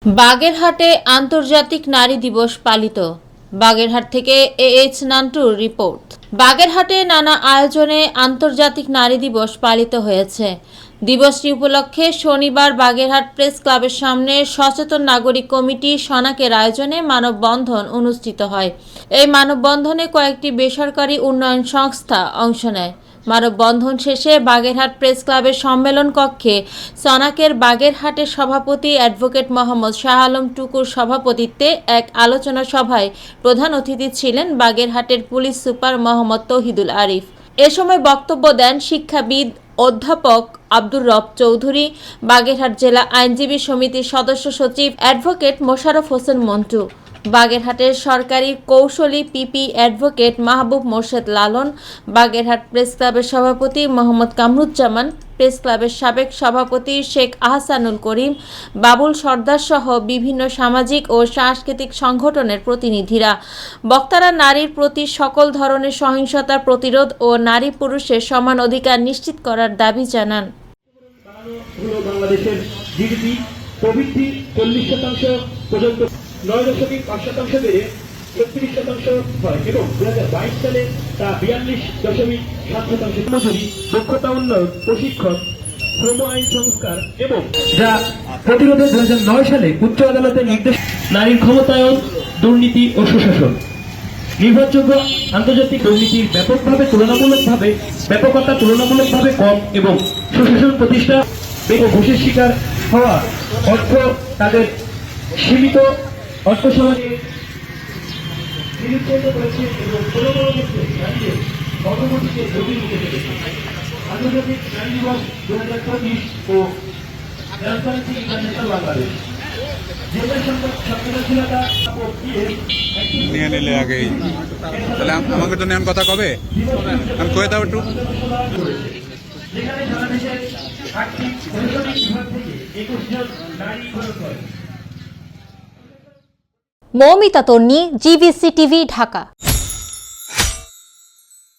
বাগেরহাটে আন্তর্জাতিক নারী দিবস পালিত। বাগেরহাট থেকে এইচ নান্টুর রিপোর্ট। বাগেরহাটে নানা আয়োজনে আন্তর্জাতিক নারী দিবস পালিত হয়েছে। দিবসটি উপলক্ষে শনিবার বাগেরহাট প্রেস ক্লাবের সামনে সচেতন নাগরিক কমিটি সনাকের আয়োজনে মানববন্ধন অনুষ্ঠিত হয়। এই মানববন্ধনে কয়েকটি বেসরকারি উন্নয়ন সংস্থা অংশ নেয়। মানববন্ধন শেষে বাগেরহাট প্রেস ক্লাবের সম্মেলন কক্ষে সনাকের বাগেরহাটের সভাপতি অ্যাডভোকেট মোহাম্মদ শাহ আলম টুকুর সভাপতিত্বে এক আলোচনা সভায় প্রধান অতিথি ছিলেন বাগেরহাটের পুলিশ সুপার মোহাম্মদ তৌহিদুল আরিফ। এ সময় বক্তব্য দেন শিক্ষাবিদ অধ্যাপক আব্দুর রব চৌধুরী, বাগেরহাট জেলা আইনজীবী সমিতির সদস্য সচিব অ্যাডভোকেট মোশাররফ হোসেন মন্টু, বাগেরহাটের সরকারি কৌশলী পিপি অ্যাডভোকেট মাহবুব মোর্শেদ লালন, বাগেরহাট প্রেস ক্লাবের সভাপতি মোহাম্মদ কামরুজ্জামান, প্রেস ক্লাবের সাবেক সভাপতি শেখ আহসানুল করিম, বাবুল সর্দার সহ বিভিন্ন সামাজিক ও সাংস্কৃতিক সংগঠনের প্রতিনিধিরা। বক্তারা নারীর প্রতি সকল ধরনের সহিংসতার প্রতিরোধ ও নারী পুরুষের সমান অধিকার নিশ্চিত করার দাবি জানান। বাংলাদেশের জিডিপি প্রবৃদ্ধি 40% পর্যন্ত 9.5% বেড়ে 36% হয় এবং 2022 সালে তা 42.7%। মজুরি, দক্ষতা উন্নয়ন, প্রশিক্ষণ, শ্রম আইন সংস্কার এবং যা প্রতিরোধে 2009 সালে উচ্চ আদালতের নির্দেশ, নারীর ক্ষমতায়ন, দুর্নীতি ও সুশাসন, নির্ভরযোগ্য আন্তর্জাতিক দুর্নীতির ব্যাপকতা তুলনামূলকভাবে কম এবং সুশাসন প্রতিষ্ঠা ও ঘুষের শিকার হওয়া অর্থ তাদের সীমিত অর্থ সমাজে নিরুৎসাহিত করেছে এবং কোনো কোনো ক্ষেত্রে নারীদের অগ্রগতিকে ঝুঁকি নিতে পেরেছে। আন্তর্জাতিক নারী দিবস 2025 ও ট্রান্সপারেন্সি ইন্টারন্যাশনাল বাংলাদেশ নিয়ে নিলে আগেই তাহলে আমাকে তো নেন কথা কবে আমি কয়ে দাও একটু। মৌমিতা তন্নি, GVC টিভি, ঢাকা।